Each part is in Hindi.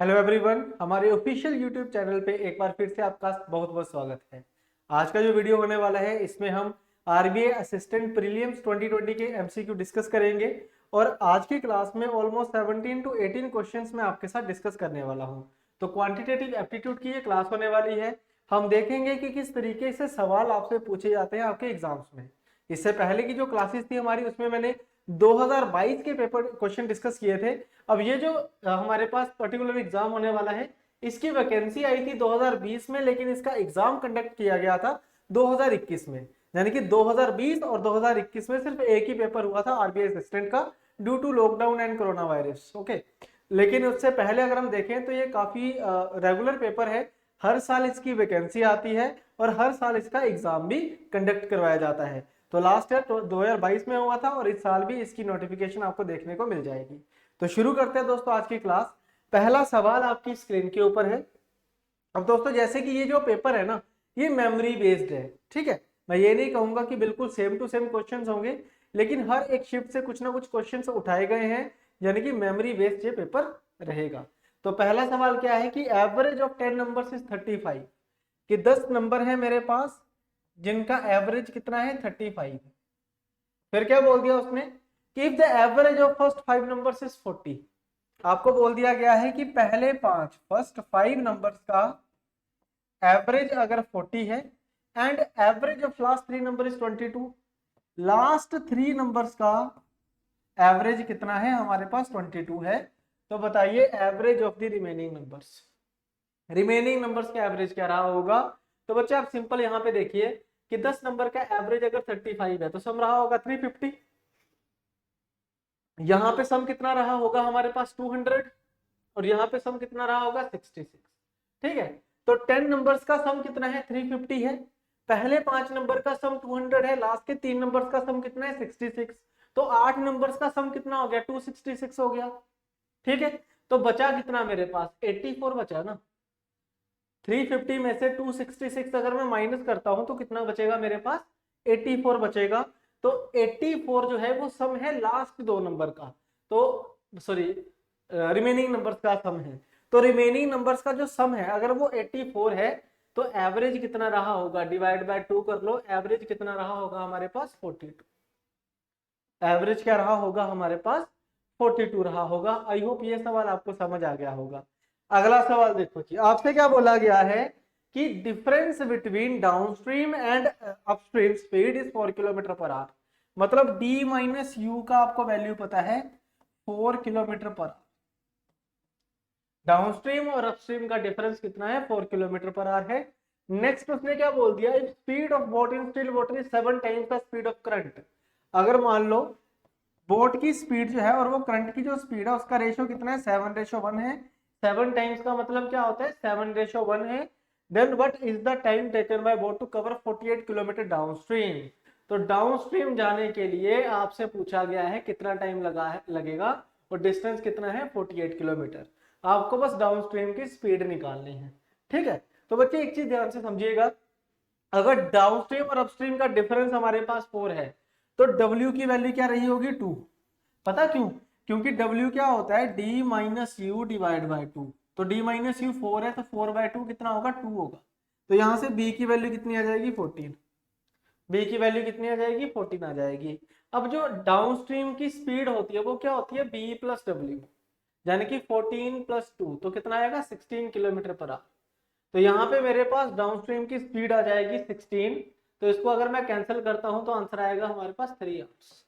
हेलो एवरीवन, हमारे ऑफिशियल यूट्यूब चैनल पे एक बार फिर से आपका बहुत बहुत स्वागत है। आज का जो वीडियो होने वाला है इसमें हम आरबीआई असिस्टेंट प्रीलिम्स 2020 के एमसीक्यू डिस्कस करेंगे और आज की क्लास में ऑलमोस्ट 17 टू 18 क्वेश्चंस मैं आपके साथ डिस्कस करने वाला हूं। तो क्वांटिटेटिव एप्टीट्यूड की ये क्लास होने वाली है। हम देखेंगे कि किस तरीके से सवाल आपसे पूछे जाते हैं आपके एग्जाम्स में। इससे पहले की जो क्लासेस थी हमारी उसमें मैंने 2022 के पेपर क्वेश्चन डिस्कस किए थे। अब ये जो हमारे पास पर्टिकुलर एग्जाम होने वाला है इसकी वैकेंसी आई थी 2020 में, लेकिन इसका एग्जाम कंडक्ट किया गया था 2021 में। यानी कि 2020 और 2021 में सिर्फ एक ही पेपर हुआ था आरबीआई असिस्टेंट का, due to lockdown and coronavirus. Okay, लेकिन उससे पहले अगर हम देखें तो ये काफी रेगुलर पेपर है। हर साल इसकी वैकेंसी आती है और हर साल इसका एग्जाम भी कंडक्ट करवाया जाता है। तो लास्ट ईयर तो 2022 में हुआ था और इस साल भी इसकी नोटिफिकेशन आपको देखने को मिल जाएगी। तो शुरू करते हैं दोस्तों आज की क्लास। पहला सवाल आपकी स्क्रीन के ऊपर है। अब दोस्तों जैसे कि ये जो पेपर है ना, ये मेमोरी बेस्ड है। ठीक है, मैं ये नहीं कहूंगा कि बिल्कुल सेम टू सेम क्वेश्चंस होंगे, लेकिन हर एक शिफ्ट से कुछ ना कुछ क्वेश्चंस उठाए गए हैं, यानी कि मेमोरी बेस्ड ये पेपर रहेगा। तो पहला सवाल क्या है कि एवरेज ऑफ 10 नंबर्स इज 35, कि 10 नंबर है मेरे पास जिनका एवरेज कितना है 35। फिर क्या बोल दिया उसने कि if the average of first 5 numbers is 40। आपको बोल दिया गया है कि पहले फर्स्ट 5 नंबर्स का एवरेज अगर 40 है and average of last 3 number is 22, last 3 numbers का एवरेज कितना है हमारे पास 22 है। तो बताइए average of the remaining numbers, remaining numbers का एवरेज क्या रहा होगा। तो बच्चे आप सिंपल यहाँ पे देखिए कि 10 नंबर का एवरेज अगर 35 है तो सम रहा होगा 350। यहाँ पे सम कितना रहा होगा हमारे पास 200 और यहाँ पे सम कितना रहा होगा 66। ठीक है, तो 10 नंबर्स का सम कितना है 350 है, पहले 5 नंबर का सम 200 है, लास्ट के 3 नंबर्स का सम कितना है 66। तो 8 नंबर्स का सम कितना हो गया 266 हो गया। ठीक है, तो बचा कितना मेरे पास 84 बचा ना। 350 में से 266 अगर मैं माइनस करता हूं तो कितना बचेगा मेरे पास 84 बचेगा। तो 84 जो है वो सम है लास्ट 2 नंबर का, तो सॉरी रिमेनिंग नंबर्स का सम है। तो रिमेनिंग नंबर्स का जो सम है अगर वो 84 है तो एवरेज कितना रहा होगा, डिवाइड बाय 2 कर लो, एवरेज कितना रहा होगा हमारे पास 42। एवरेज क्या रहा होगा हमारे पास 42 रहा होगा। आई होप ये सवाल आपको समझ आ गया होगा। अगला सवाल देखो जी, आपसे क्या बोला गया है कि difference between downstream and upstream speed is 4 kilometre per our. मतलब डी माइनस यू का आपको वैल्यू पता है 4 किलोमीटर पर आवर। डाउनस्ट्रीम और अपस्ट्रीम का डिफरेंस कितना है 4 किलोमीटर पर आवर है। नेक्स्ट उसने क्या बोल दिया, if speed of boat in still water is 7 times the speed of current. अगर मान लो बोट की स्पीड जो है और वो करंट की जो स्पीड है उसका रेशियो कितना है 7:1 है। 7 टाइम्स का मतलब क्या होता है 7:1 है। Then what is the time taken by boat to cover 48 kilometre downstream. तो डाउनस्ट्रीम जाने के लिए आपसे पूछा गया है कितना टाइम लगेगा और डिस्टेंस कितना है 48 किलोमीटर। आपको बस डाउनस्ट्रीम की स्पीड निकालनी है। ठीक है, तो बच्चे एक चीज ध्यान से समझिएगा, अगर डाउनस्ट्रीम और अपस्ट्रीम का डिफरेंस हमारे पास 4 है तो W की वैल्यू क्या रही होगी 2। पता क्यों, क्योंकि W क्या होता है D minus you divide by 2। तो D माइनस यू 4 है तो 4/2 कितना होगा 2 होगा। तो यहां से B की वैल्यू कितनी आ जाएगी 14। B की वैल्यू कितनी आ जाएगी 14 आ जाएगी। अब जो डाउनस्ट्रीम की स्पीड होती है वो क्या होती है B प्लस W, यानी कि 14 प्लस 2 तो कितना आएगा 16 किलोमीटर पर आवर। तो यहाँ पे मेरे पास डाउनस्ट्रीम की स्पीड आ जाएगी 16। तो इसको अगर मैं कैंसिल करता हूं तो आंसर आएगा हमारे पास 3 आवर्स।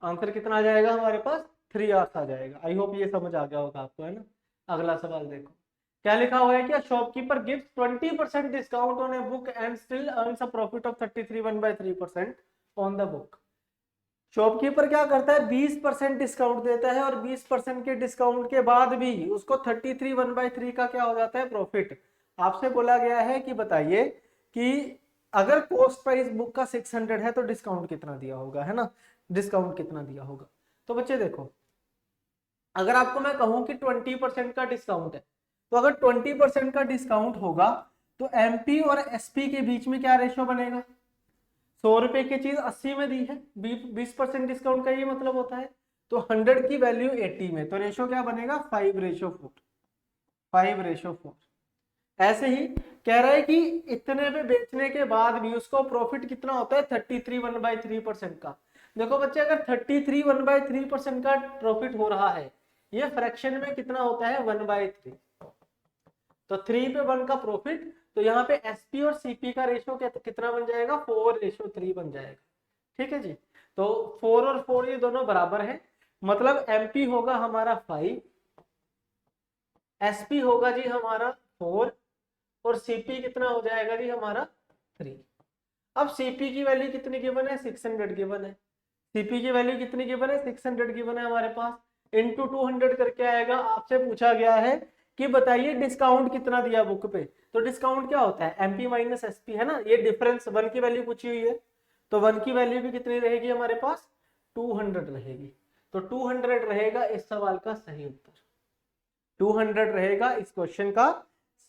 आंसर कितना आ जाएगा हमारे पास 3 आवर्स आ जाएगा। आई होप ये समझ आ गया होगा आपको, है ना। अगला सवाल देखो क्या लिखा हुआ है, क्या shopkeeper gives 20% discount on a book and still earns a profit of 33 1/3% on the book. Shopkeeper क्या करता है 20% डिस्काउंट देता है और 20% के डिस्काउंट के बाद भी उसको 33 1/3 का क्या हो जाता है प्रॉफिट। आपसे बोला गया है कि बताइए कि अगर कॉस्ट प्राइस बुक का 600 है तो डिस्काउंट कितना दिया होगा, है ना। डिस्काउंट कितना दिया होगा। तो बच्चे देखो, अगर आपको मैं कहूं कि 20% का डिस्काउंट है तो अगर 20% का डिस्काउंट होगा तो एमपी और एसपी के बीच में क्या रेशियो बनेगा। 100 रुपए की चीज 80 में दी है, 20% डिस्काउंट का ये मतलब होता है। तो 100 की वैल्यू 80 में, तो रेशो क्या बनेगा 5:4, 5:4। ऐसे ही कह रहा है कि इतने पे बेचने के बाद भी उसको प्रॉफिट कितना होता है 33 1/3% का। देखो बच्चे, अगर 33 1/3% का प्रॉफिट हो रहा है, ये फ्रैक्शन में कितना होता है 1/3, तो 3 पे 1 का प्रॉफिट, तो यहाँ पे एसपी और सीपी का रेशो कितना बन जाएगा 4:3 बन जाएगा। ठीक है जी, तो 4 और 4 ये दोनों बराबर है, मतलब एमपी होगा हमारा 5, एसपी होगा जी हमारा 4, और सीपी कितना हो जाएगा जी हमारा 3। अब सीपी की वैल्यू कितनी गिवन है 600 गिवन है, सीपी की वैल्यू कितनी गिवन है 600 गिवन है हमारे पास, इंटू 200 करके आएगा। आपसे पूछा गया है कि बताइए डिस्काउंट कितना दिया बुक पे, तो डिस्काउंट क्या होता है एमपी माइनस एसपी है ना, ये डिफरेंस 1 की वैल्यू पूछी हुई है, तो 1 की वैल्यू भी कितनी रहेगी हमारे पास 200 रहेगी, तो 200 रहेगा इस सवाल का सही उत्तर, 200 रहेगा इस क्वेश्चन का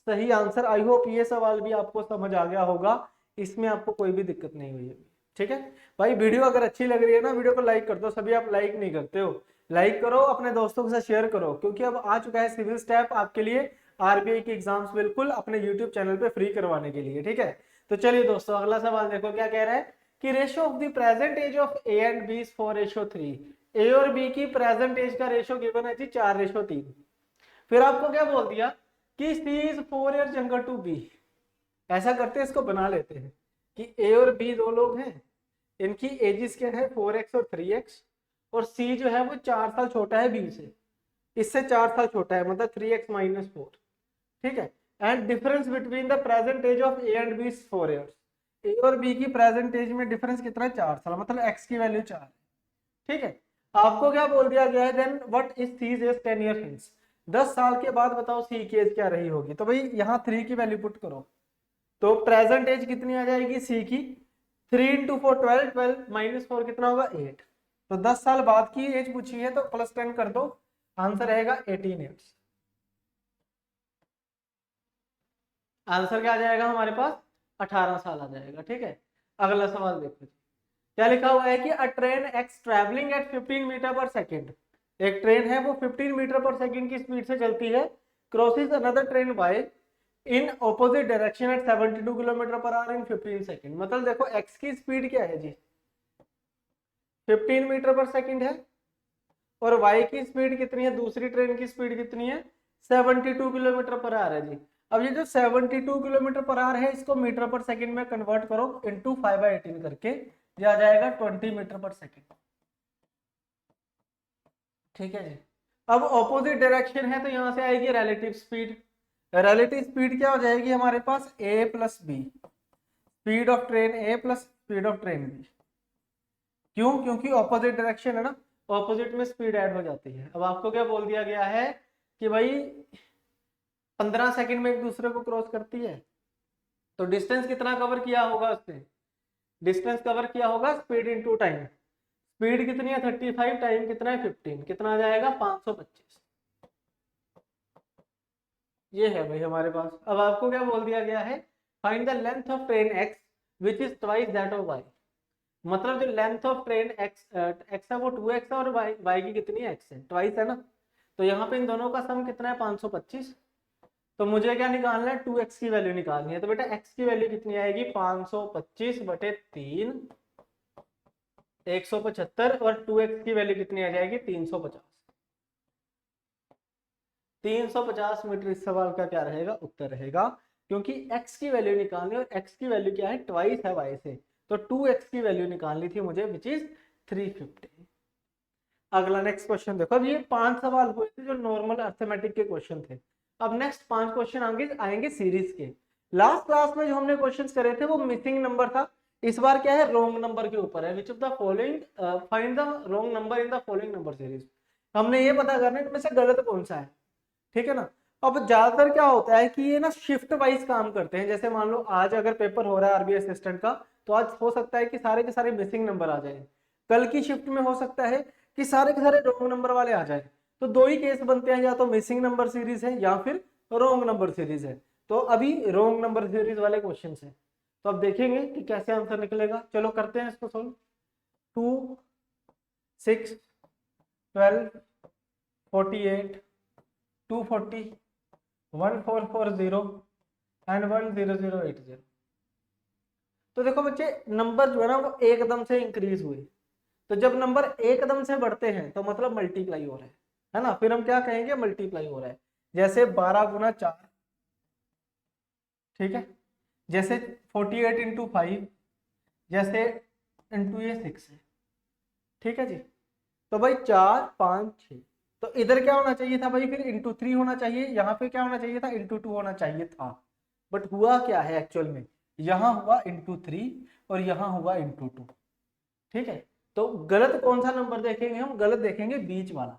सही आंसर। आई होप ये सवाल भी आपको समझ आ गया होगा, इसमें आपको कोई भी दिक्कत नहीं हुई है। ठीक है भाई, वीडियो अगर अच्छी लग रही है ना, वीडियो को लाइक कर दो, सभी आप लाइक नहीं करते हो, लाइक करो, अपने दोस्तों के साथ शेयर करो, क्योंकि अब आ चुका है सिविल स्टेप आपके लिए आरबीआई की एग्जाम्स बिल्कुल अपने यूट्यूब चैनल पे फ्री करवाने के लिए। ठीक है, तो चलिए दोस्तों अगला सवाल देखो क्या कह रहा है कि ratio of the present age of A and B is 4:3, A और बी की प्रेजेंट एज का रेशियो गिवन है जी 4:3। फिर आपको क्या बोल दिया कि C is 4 year younger to B. ऐसा करते हैं, इसको बना लेते हैं कि ए और बी दो लोग हैं, इनकी एजेस क्या है 4x और 3x, और सी जो है वो 4 साल छोटा है बी से, इससे 4 साल छोटा है, मतलब 3x-4। ठीक है, and difference between the present age of A and B is 4 years. A और बी की प्रेजेंट एज में डिफरेंस कितना है 4 साल, मतलब x की वैल्यू 4 है। ठीक है, आपको क्या बोल दिया गया है then what is C's age 10 year hence, 10 साल के बाद बताओ सी की एज क्या रही होगी, तो भाई यहाँ 3 की वैल्यू पुट करो, तो प्रेजेंट एज कितनी आ जाएगी सी की 3 इंटू 4 12, 12 माइनस 4 कितना होगा 8, तो 10 साल बाद की एज पूछी है तो प्लस 10 कर दो, आंसर रहेगा 18 ईयर्स। आंसर क्या आ जाएगा हमारे पास 18 साल आ जाएगा। ठीक है, अगला सवाल देखो क्या लिखा हुआ है कि a train X travelling at 15 metre per second, एक ट्रेन है वो 15 मीटर पर सेकेंड की स्पीड से चलती है, crosses another train by in opposite direction at 72 kilometre per hour in 15 second. मतलब देखो एक्स की स्पीड क्या है जी 15 मीटर पर सेकेंड है, और वाई की स्पीड कितनी है, दूसरी ट्रेन की स्पीड कितनी है 72 किलोमीटर पर आवर है जी। अब ये जो 72 किलोमीटर पर आवर है इसको मीटर पर सेकेंड में कन्वर्ट करो इंटू 5/18 करके, ये आ जाएगा 20 मीटर पर सेकेंड। ठीक है जी, अब ऑपोजिट डायरेक्शन है तो यहां से आएगी रिलेटिव स्पीड, रिलेटिव स्पीड क्या हो जाएगी हमारे पास a plus B, speed of train a plus speed of train b। क्यों, क्योंकि ऑपोजिट डायरेक्शन है ना, ऑपोजिट में स्पीड ऐड हो जाती है। अब आपको क्या बोल दिया गया है कि भाई 15 सेकंड में एक दूसरे को क्रॉस करती है, तो डिस्टेंस कितना कवर किया होगा उसने, डिस्टेंस कवर किया होगा स्पीड इनटू टाइम, स्पीड कितनी है 35, टाइम कितना है 15, कितना आ जाएगा 525। ये है भाई हमारे पास। अब आपको क्या बोल दिया गया है find the length of train X which is twice that of Y, मतलब जो लेंथ ऑफ ट्रेन एक्स है वो 2x है और वाई की कितनी है x है, ट्वाइस है ना, तो यहाँ पे इन दोनों का सम कितना है 525, तो मुझे क्या निकालना है 2x की वैल्यू निकालनी है, तो बेटा x की वैल्यू कितनी आएगी 525/3 175, और 2x की वैल्यू कितनी आ जाएगी 350, 350 मीटर इस सवाल का क्या रहेगा उत्तर रहेगा, क्योंकि x की वैल्यू निकालनी और x की वैल्यू क्या है ट्वाइस है y से, तो 2x की वैल्यू निकालनी थी मुझे विच इज 350। अगला नेक्स्ट क्वेश्चन देखो, अब ये 5 सवाल हुए थे जो नॉर्मल अर्थमेटिक के क्वेश्चन थे, अब नेक्स्ट 5 क्वेश्चन आएंगे सीरीज के। लास्ट क्लास में जो हमने क्वेश्चंस करे थे वो मिसिंग नंबर था, इस बार क्या है रॉन्ग नंबर के ऊपर है, which of the following find the wrong number in the following number series, हमने ये पता करना है इनमें से गलत कौन सा है। ठीक है ना, अब ज्यादातर क्या होता है कि ये ना शिफ्ट वाइज काम करते हैं, जैसे मान लो आज अगर पेपर हो रहा है आरबीआई असिस्टेंट का, तो आज हो सकता है कि सारे के सारे मिसिंग नंबर आ जाए, कल की शिफ्ट में हो सकता है कि सारे के सारे रॉन्ग नंबर वाले आ जाए, तो दो ही केस बनते हैं, या तो मिसिंग नंबर सीरीज है या फिर रॉन्ग नंबर सीरीज है, तो अभी रॉन्ग नंबर सीरीज वाले क्वेश्चन है, तो अब देखेंगे कि कैसे आंसर निकलेगा। चलो करते हैं इसको सोल्व। 2 6 12, 48, 240, 1440 एंड 10080। तो देखो बच्चे नंबर जो है ना वो एकदम से इंक्रीज हुए। तो जब नंबर एकदम से बढ़ते हैं तो मतलब मल्टीप्लाई हो रहा है ना, फिर हम क्या कहेंगे, मल्टीप्लाई हो रहा है। जैसे 12 × 4, ठीक है, जैसे 48 × 5, जैसे इंटू ये 6 है, ठीक है जी। तो भाई 4, 5, 6, तो इधर क्या होना चाहिए था भाई, फिर इंटू 3 होना चाहिए, यहाँ पे क्या होना चाहिए था, इंटू 2 होना चाहिए था। बट हुआ क्या है एक्चुअल में, यहाँ हुआ इंटू 3 और यहाँ हुआ इंटू 2, ठीक है। तो गलत कौन सा नंबर देखेंगे हम, गलत देखेंगे बीच वाला,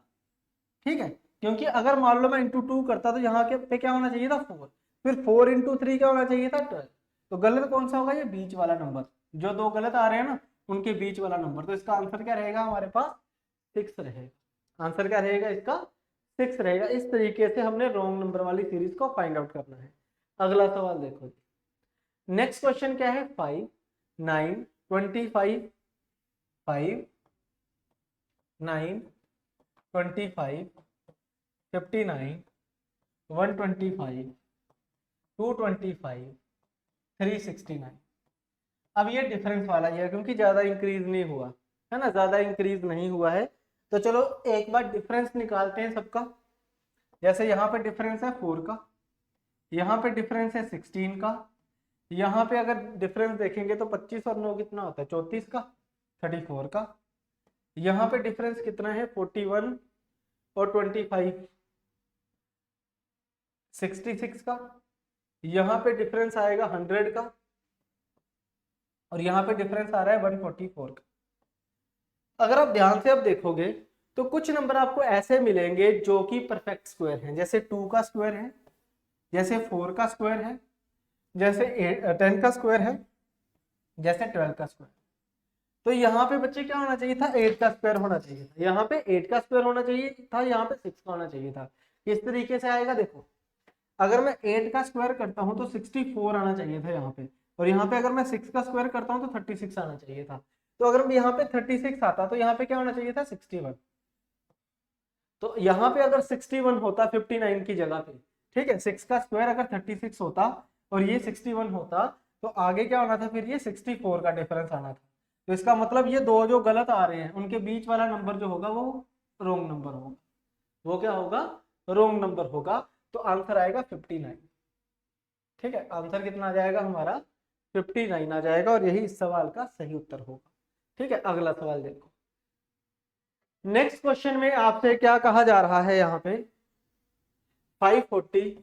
ठीक है। क्योंकि अगर मान लो मैं इंटू 2 करता तो यहाँ के पे क्या होना चाहिए था 4, फिर 4 × 3 क्या होना चाहिए था 12। तो गलत कौन सा होगा, ये बीच वाला नंबर, जो दो गलत आ रहे हैं ना उनके बीच वाला नंबर। तो इसका आंसर क्या रहेगा हमारे पास, 6 रहेगा। आंसर क्या रहेगा इसका, 6 रहेगा। इस तरीके से हमने रॉन्ग नंबर वाली सीरीज को फाइंड आउट करना है। अगला सवाल देखो, नेक्स्ट क्वेश्चन क्या है, 5, 9, 25, 5, 9, 25, 59, 125, 225, 369। अब ये डिफरेंस वाला ही है क्योंकि ज्यादा इंक्रीज नहीं हुआ है ना, ज्यादा इंक्रीज नहीं हुआ है। तो चलो एक बार डिफरेंस निकालते हैं सबका। जैसे यहाँ पे डिफरेंस है 4 का, यहाँ पे डिफरेंस है 16 का, यहाँ पे अगर डिफरेंस देखेंगे तो 25 और 9 कितना होता है, 34 का, 34 का। यहाँ पे डिफरेंस कितना है, 41 और 25, 66 का। यहाँ पे डिफरेंस आएगा 100 का और यहाँ पे डिफरेंस आ रहा है 144 का। अगर आप ध्यान से अब देखोगे तो कुछ नंबर आपको ऐसे मिलेंगे जो कि परफेक्ट स्क्वायर हैं, जैसे 2 का स्क्वायर है, जैसे 4 का स्क्वायर है, जैसे 10 का स्क्वायर है, जैसे 12 का स्क्वायर। तो यहाँ पे बच्चे क्या होना चाहिए था, 8 का स्क्वायर होना चाहिए था, यहाँ पे 8 का स्क्वायर होना चाहिए था, यहाँ पे 6 का होना चाहिए था। किस तरीके से आएगा देखो, अगर मैं 8 का स्क्वायर करता हूँ तो 64 आना चाहिए था यहाँ पे, और यहाँ पे अगर मैं 6 का स्क्वायर करता हूँ तो 36 आना चाहिए था। तो अगर यहाँ पे 36 आता तो यहाँ पे क्या होना चाहिए था, 61। तो यहाँ पे अगर 61 होता 59 की जगह पे, ठीक है, 6 का स्क्वायर अगर 36 होता और ये 61 होता, तो आगे क्या होना था, फिर ये 64 का डिफरेंस आना था। तो इसका मतलब ये दो जो गलत आ रहे हैं उनके बीच वाला नंबर जो होगा वो रोंग नंबर होगा। वो क्या होगा, रोंग नंबर होगा। तो आंसर आएगा 59, ठीक है। आंसर कितना आ जाएगा हमारा, 59 आ जाएगा और यही इस सवाल का सही उत्तर होगा, ठीक है। अगला सवाल देखो, नेक्स्ट क्वेश्चन में आपसे क्या कहा जा रहा है, यहाँ पे 540,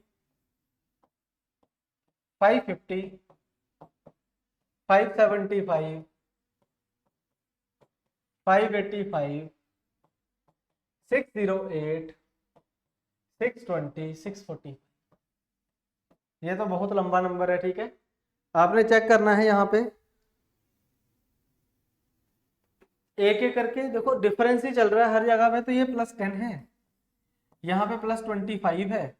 550, 575, 585, 608, 620, 640। ये तो बहुत लंबा नंबर है, ठीक है। आपने चेक करना है यहाँ पे एक एक करके, देखो डिफरेंस ही चल रहा है हर जगह पे। तो ये +10 है, यहाँ पे +25 है,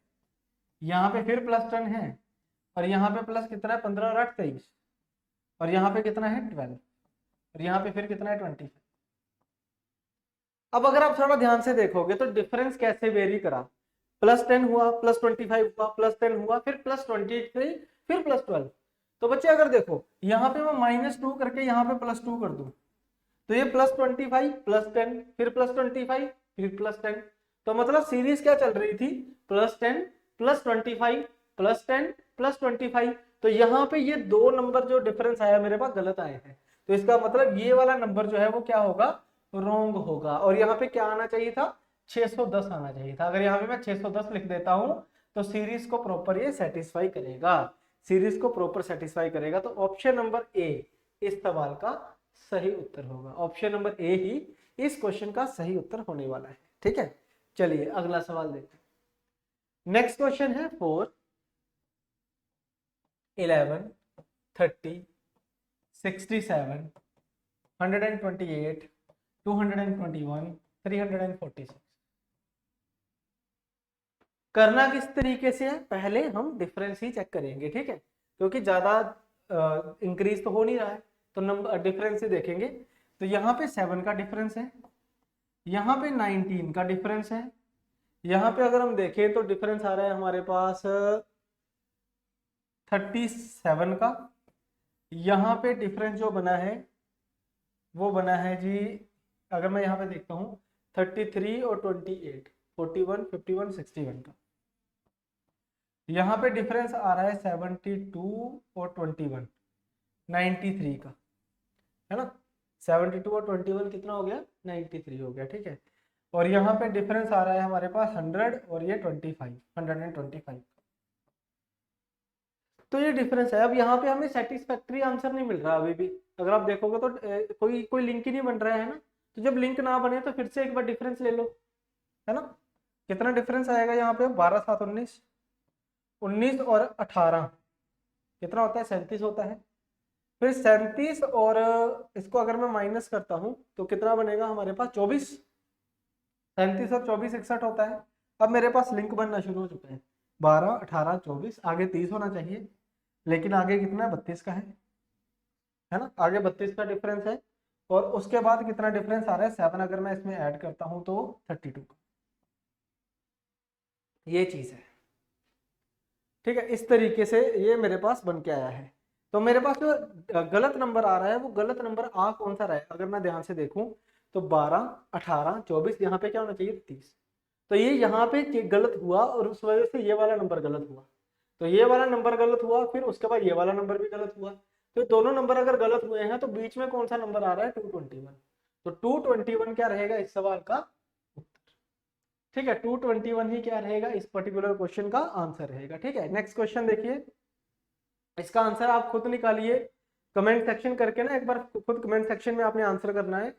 यहाँ पे फिर +10 है, और यहाँ पे प्लस कितना है, 15 और 8 23, और यहाँ पे कितना है 12, और यहाँ पे फिर कितना है 25। अब अगर आप थोड़ा ध्यान से देखोगे तो डिफरेंस कैसे वेरी करा, +10 हुआ, +25 हुआ, +10 हुआ, फिर +23, फिर +12। तो बच्चे अगर देखो यहाँ पे मैं -2 करके यहाँ पे +2 कर दूं तो ये +25 +10 फिर +25 फिर +10। तो मतलब सीरीज क्या चल रही थी, +10 +25 +10 +25। तो यहाँ पे ये दो नंबर जो डिफरेंस आया मेरे पास गलत आए हैं। तो इसका मतलब ये वाला नंबर जो है वो क्या होगा, रोंग होगा। और यहाँ पे क्या आना चाहिए था, 610 आना चाहिए था। अगर यहाँ पे मैं 610 लिख देता हूं तो सीरीज को प्रॉपर ये सेटिस्फाई करेगा, सीरीज को प्रॉपर सेटिस्फाई करेगा। तो ऑप्शन नंबर ए इस सवाल का सही उत्तर होगा। ऑप्शन नंबर ए ही इस क्वेश्चन का सही उत्तर होने वाला है, ठीक है। चलिए अगला सवाल देखते हैं। नेक्स्ट क्वेश्चन है 4, 11, 30, 67, 128, 221, 346। करना किस तरीके से है, पहले हम डिफरेंस ही चेक करेंगे, ठीक है, क्योंकि ज्यादा इंक्रीज तो हो नहीं रहा है। तो नंबर डिफरेंस ही देखेंगे। तो यहाँ पे 7 का डिफरेंस है, यहाँ पे 19 का डिफरेंस है। यहाँ पे अगर हम देखें तो डिफरेंस आ रहा है हमारे पास 37 का। यहाँ पे डिफरेंस जो बना है वो बना है जी, अगर मैं यहाँ पे देखता हूँ 33 और 28, 41, 51, 61 का। यहाँ पे डिफरेंस आ रहा है 72 और 21, 93 का, है ना। 72 और 21 कितना हो गया, 93 हो गया, ठीक है। और यहाँ पे डिफरेंस आ रहा है हमारे पास 100 और ये 25, 125। तो ये डिफरेंस है। अब यहाँ पे हमें सेटिस्फैक्ट्री आंसर नहीं मिल रहा अभी भी। अगर आप देखोगे तो कोई कोई लिंक ही नहीं बन रहा है ना। तो जब लिंक ना बने तो फिर से एक बार डिफरेंस ले लो, है ना। कितना डिफरेंस आएगा यहाँ पे, 12 7 19, 19 और 18 कितना होता है, 37 होता है। फिर 37 और इसको अगर मैं माइनस करता हूँ तो कितना बनेगा हमारे पास, 24। 37 और 24 61 होता है। अब मेरे पास लिंक बनना शुरू हो चुका है, 12 18 24, आगे 30 होना चाहिए, लेकिन आगे कितना है, 32 का है ना। आगे 32 का डिफरेंस है। और उसके बाद कितना डिफरेंस आ रहा है, 7, अगर मैं इसमें ऐड करता हूं तो 32 का। ये चीज है, ठीक है। इस तरीके से ये मेरे पास बन के आया है। तो मेरे पास जो गलत नंबर आ रहा है वो गलत नंबर आ कौन सा रहा है, अगर मैं ध्यान से देखूं तो 12 18 24, यहाँ पे क्या होना चाहिए, 30। तो ये यहाँ पे गलत हुआ और उस वजह से ये वाला नंबर गलत हुआ। तो ये वाला नंबर गलत हुआ, फिर उसके बाद ये वाला नंबर भी गलत हुआ। तो दोनों नंबर अगर गलत हुए हैं तो बीच में कौन सा नंबर आ रहा है, 221। तो 221 क्या रहेगा इस सवाल का उत्तर, ठीक है। 221 ही क्या रहेगा इस पर्टिकुलर क्वेश्चन का आंसर रहेगा, ठीक है। नेक्स्ट क्वेश्चन देखिए, इसका आंसर आप खुद निकालिए कमेंट सेक्शन करके ना, एक बार खुद कमेंट सेक्शन में आपने आंसर करना है।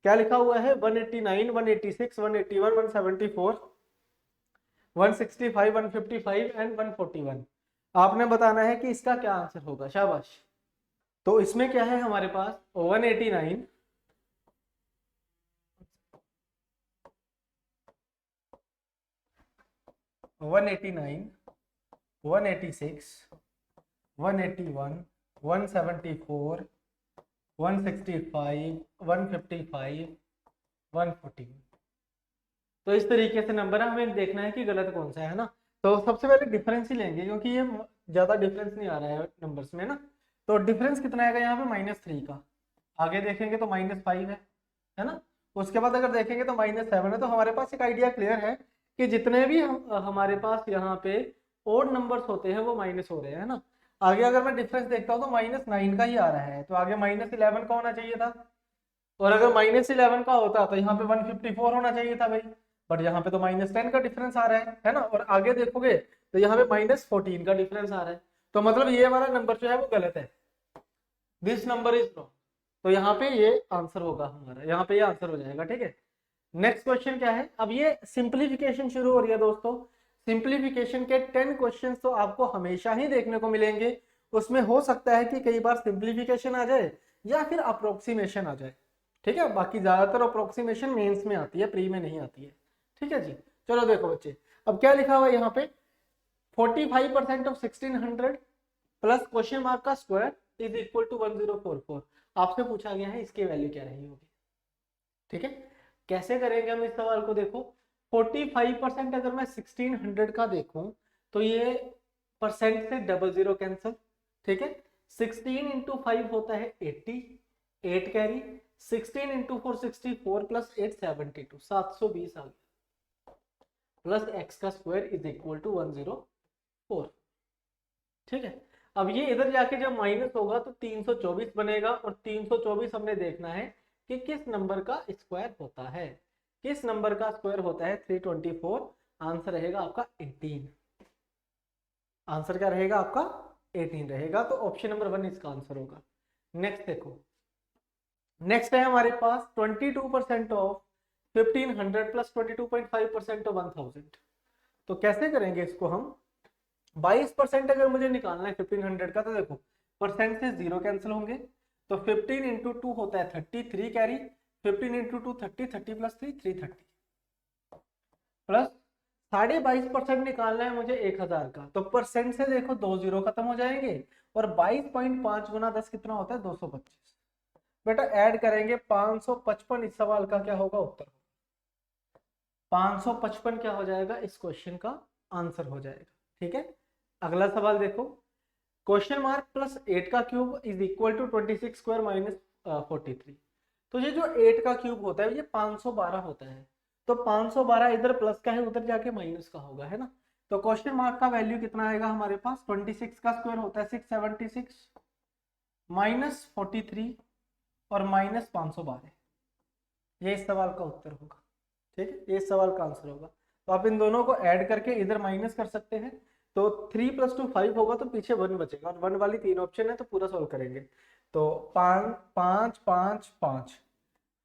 क्या लिखा हुआ है, 189 186 181 174 165 155 एंड 141। आपने बताना है कि इसका क्या आंसर होगा, शाबाश। तो इसमें क्या है हमारे पास, 189 189 186 181 174 165 155 141। तो इस तरीके से नंबर है, हमें देखना है कि गलत कौन सा है ना। तो सबसे पहले डिफरेंस ही लेंगे क्योंकि ये ज्यादा डिफरेंस नहीं आ रहा है नंबर्स में ना। तो डिफरेंस कितना आएगा यहाँ पे, -3 का। आगे देखेंगे तो -5 है ना। उसके बाद अगर देखेंगे तो -7 है। तो हमारे पास एक आइडिया क्लियर है कि जितने भी हमारे पास यहाँ पे ओड नंबर्स होते हैं वो माइनस हो रहे हैं, है ना। आगे अगर मैं डिफरेंस देखता हूँ तो -9 का ही आ रहा है, तो आगे -11 का होना चाहिए था। और अगर -11 का होता तो यहाँ पे 154 होना चाहिए था भाई। बट यहाँ पे तो -10 का डिफरेंस आ रहा है ना। और आगे देखोगे तो यहाँ पे -14 का डिफरेंस आ रहा है। तो मतलब ये वाला नंबर जो है वो गलत है, दिस नंबर इज रॉन्ग। तो यहाँ पे ये आंसर होगा हमारा, यहाँ पे ये आंसर हो जाएगा, ठीक है। नेक्स्ट क्वेश्चन क्या है, अब ये सिंप्लीफिकेशन शुरू हो रही है दोस्तों। सिंप्लीफिकेशन के 10 क्वेश्चंस तो आपको हमेशा ही देखने को मिलेंगे। उसमें हो सकता है कि कई बार सिंप्लीफिकेशन आ जाए या फिर अप्रोक्सीमेशन आ जाए, ठीक है। बाकी ज्यादातर अप्रोक्सीमेशन मेंस में आती है, प्री में नहीं आती है, ठीक है जी। चलो देखो बच्चे, अब क्या लिखा हुआ है यहाँ पे, 45% ऑफ 1600 प्लस क्वेश्चन मार्क का स्क्वायर इज इक्वल टू 1044। आपसे पूछा गया है इसकी वैल्यू क्या रही होगी, ठीक है। कैसे करेंगे हम इस सवाल को, देखो 45% अगर मैं 1600 का देखूं तो ये परसेंट से डबल जीरो कैंसिल, ठीक है। 16 इंटू 5 होता है 80, 8 कैरी, 16 इंटू 4 64 प्लस 8 72, 720 आ गया, प्लस एक्स का स्क्वायर इज इक्वल टू 104, ठीक है। अब ये इधर जाके जब माइनस होगा तो 324 बनेगा, और 324 हमने देखना है कि किस नंबर का स्क्वायर होता है। किस नंबर का स्क्वायर होता है, 324। आंसर रहेगा आपका 18। आंसर क्या रहेगा आपका, 18 रहेगा। तो ऑप्शन नंबर 1 इसका आंसर होगा। नेक्स्ट देखो, नेक्स्ट है हमारे पास 22% ऑफ 1500 प्लस 22.5% ऑफ 1000। तो कैसे करेंगे इसको हम, 22% अगर मुझे निकालना है 1500 का, तो देखो परसेंट से जीरो कैंसिल होंगे। तो 15 इंटू 2 होता है 33 कैरी, 15 इंटू 2 30, 30 प्लस 3 330, प्लस 22.5% निकालना है मुझे 1000 का। तो परसेंट से देखो 2 जीरो खत्म हो जाएंगे, और 22.5 गुना 10 कितना होता है, 225। बेटा ऐड करेंगे 555, इस सवाल का क्या होगा उत्तर। 555 क्या हो जाएगा, इस क्वेश्चन का आंसर हो जाएगा। ठीक है, अगला सवाल देखो, क्वेश्चन मार्क प्लस 8 का cube is equal to 26 square minus 43। तो ये जो 8 का क्यूब होता है ये 512 होता है, तो 512 इधर प्लस का है, उधर जाके माइनस का होगा, है ना। तो क्वेश्चन मार्क का वैल्यू कितना आएगा हमारे पास, 26 का स्क्वायर होता है 676 माइनस 43 और माइनस 512, ये इस सवाल का उत्तर होगा। ठीक है, ये इस सवाल का आंसर होगा। तो आप इन दोनों को ऐड करके इधर माइनस कर सकते हैं, तो 3 + 2 5 होगा, तो पीछे 1 बचेगा, और 1 वाली 3 ऑप्शन है, तो पूरा सोल्व करेंगे। तो 5 5 5 5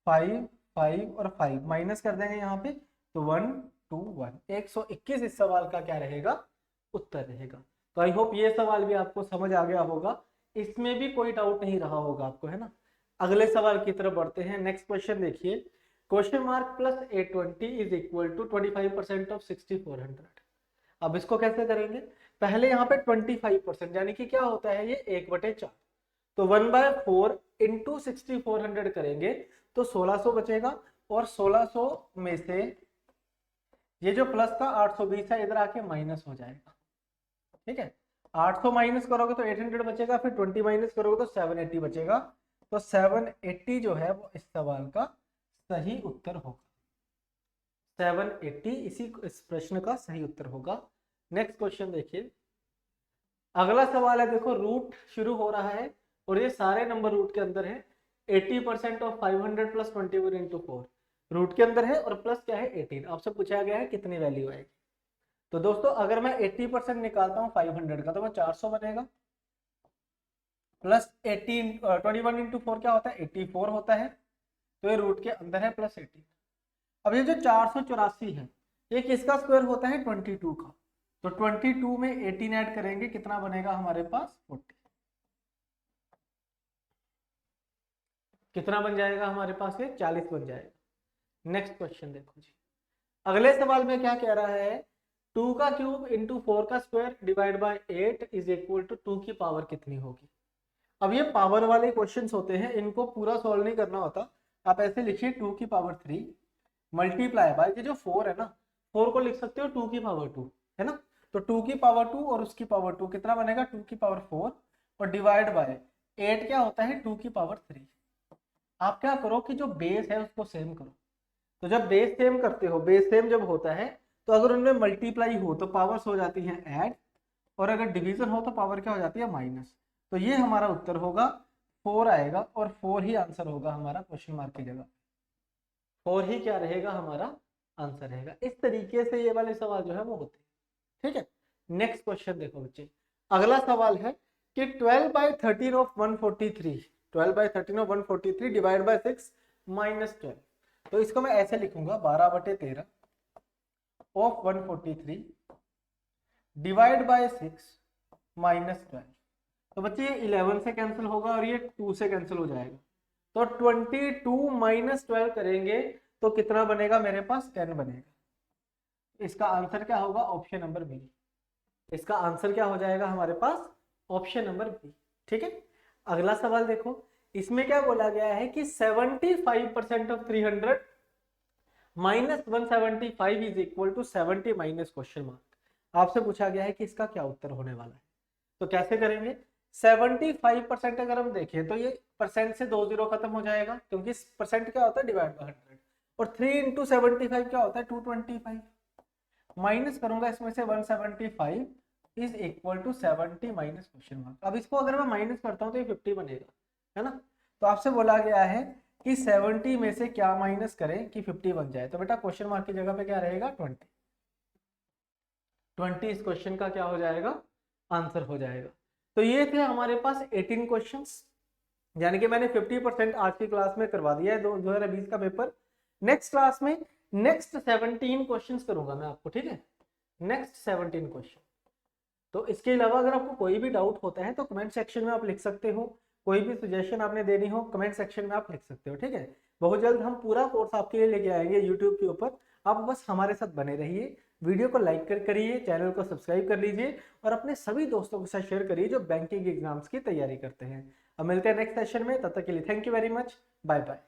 5 5 और 5 माइनस कर देंगे यहाँ पे, तो 1 2 1 121 इस सवाल का क्या रहेगा, उत्तर रहेगा। तो आई होप ये सवाल भी आपको समझ आ गया होगा, इसमें भी कोई डाउट नहीं रहा होगा आपको, है ना। अगले सवाल की तरफ बढ़ते हैं। नेक्स्ट क्वेश्चन देखिए, question mark plus 820 is equal to 25% of 6400। अब इसको कैसे करेंगे, पहले यहाँ पे 25% यानी कि क्या होता है, ये 1/4, तो 1/4 इंटू 6400 करेंगे तो 1600 बचेगा, और 1600 में से ये जो प्लस था 820 है, इधर आके माइनस हो जाएगा। ठीक है, 800 माइनस करोगे तो 800 बचेगा, फिर 20 माइनस करोगे तो 780 बचेगा, तो 780 जो है वो इस सवाल का सही उत्तर होगा। 780 इस प्रश्न का सही उत्तर होगा। नेक्स्ट क्वेश्चन देखिए, अगला सवाल है, देखो रूट शुरू हो रहा है और ये सारे नंबर रूट के अंदर है। 80% ऑफ 500 प्लस 21 इंटू 4 रूट के अंदर है, और प्लस क्या है 18। आपसे पूछा गया है कितनी वैल्यू आएगी। तो दोस्तों अगर मैं 80% निकालता हूँ 500 का, तो वो 400 बनेगा, प्लस 21 इंटू 4 क्या होता है 84 होता है, तो ये रूट के अंदर है, प्लस 18। अब ये जो 484 है, ये किसका स्क्वायर होता है 22 का, तो 22 में 18 ऐड करेंगे, कितना बनेगा हमारे पास 40। कितना बन जाएगा हमारे पास, ये 40 बन जाएगा। नेक्स्ट क्वेश्चन देखो जी, अगले सवाल में क्या कह रहा है, 2 का क्यूब इंटू 4 का square divide by 8 is equal to 2 की पावर कितनी होगी। अब ये पावर वाले क्वेश्चंस होते हैं, इनको पूरा सॉल्व नहीं करना होता, आप ऐसे लिखिए 2 की पावर 3 मल्टीप्लाई बाय, ये जो 4 है ना, 4 को लिख सकते हो 2 की पावर 2, है ना। तो 2 की पावर 2 और उसकी पावर 2 कितना बनेगा 2 की पावर 4, और डिवाइड बाय 8 क्या होता है 2 की पावर 3। आप क्या करो कि जो बेस है उसको सेम करो, तो जब बेस सेम करते हो, बेस सेम जब होता है, तो अगर उनमें मल्टीप्लाई हो तो पावर्स हो जाती हैं ऐड, और अगर डिवीजन हो तो पावर क्या हो जाती है माइनस। तो ये हमारा उत्तर होगा 4 आएगा, और 4 ही आंसर होगा हमारा, क्वेश्चन मार्क की जगह 4 ही क्या रहेगा हमारा आंसर रहेगा। इस तरीके से ये वाले सवाल जो है वो होते हैं। ठीक है, नेक्स्ट क्वेश्चन देखो बच्चे, अगला सवाल है कि 12/13 of 143 12/13 of 143 divide by 6 minus 12। तो इसको मैं ऐसे लिखूंगा 12/13 ऑफ 143 डिवाइड बाय 6 माइनस 12। तो बच्चे ये 11 से कैंसिल होगा और ये 2 से कैंसिल हो जाएगा, तो 22 माइनस 12 करेंगे तो कितना बनेगा मेरे पास 10 बनेगा। इसका आंसर क्या होगा, ऑप्शन नंबर बी। इसका आंसर क्या हो जाएगा हमारे पास, ऑप्शन नंबर बी। ठीक है, अगला सवाल देखो, इसमें क्या बोला गया है कि 75% of 300 minus 175 is equal to 70 minus question mark. आपसे पूछा गया है कि इसका क्या उत्तर होने वाला है। तो कैसे करेंगे, 75% अगर हम देखें तो ये परसेंट से 2 जीरो खत्म हो जाएगा, क्योंकि परसेंट क्या होता है डिवाइड बाय 100, और 3 इंटू 75 क्या होता है 225, माइनस करूंगा इसमें से 175 is equal to 70 minus question mark. अब इसको अगर मैं माइनस करता हूं तो ये 50 बनेगा, है ना। तो आपसे बोला गया है कि 70 में से क्या माइनस करें कि 50 बन जाए, तो बेटा क्वेश्चन मार्क की जगह पे क्या रहेगा 20 इस क्वेश्चन का क्या हो जाएगा, आंसर हो जाएगा। तो ये थे हमारे पास 18 क्वेश्चंस, यानी कि मैंने 50% आज की क्लास में करवा दिया है 2020 का पेपर। नेक्स्ट क्लास में नेक्स्ट 17 क्वेश्चंस करूंगा मैं आपको, ठीक है, नेक्स्ट 17 क्वेश्चन। तो इसके अलावा अगर आपको कोई भी डाउट होता है तो कमेंट सेक्शन में आप लिख सकते हो, कोई भी सजेशन आपने देनी हो कमेंट सेक्शन में आप लिख सकते हो। ठीक है, बहुत जल्द हम पूरा कोर्स आपके लिए लेके आएंगे यूट्यूब के ऊपर, आप बस हमारे साथ बने रहिए। वीडियो को लाइक करिए, चैनल को सब्सक्राइब कर लीजिए, और अपने सभी दोस्तों के साथ शेयर करिए जो बैंकिंग एग्जाम्स की तैयारी करते हैं। अब मिलते हैं नेक्स्ट सेशन में, तब तक के लिए thank you very much, bye bye.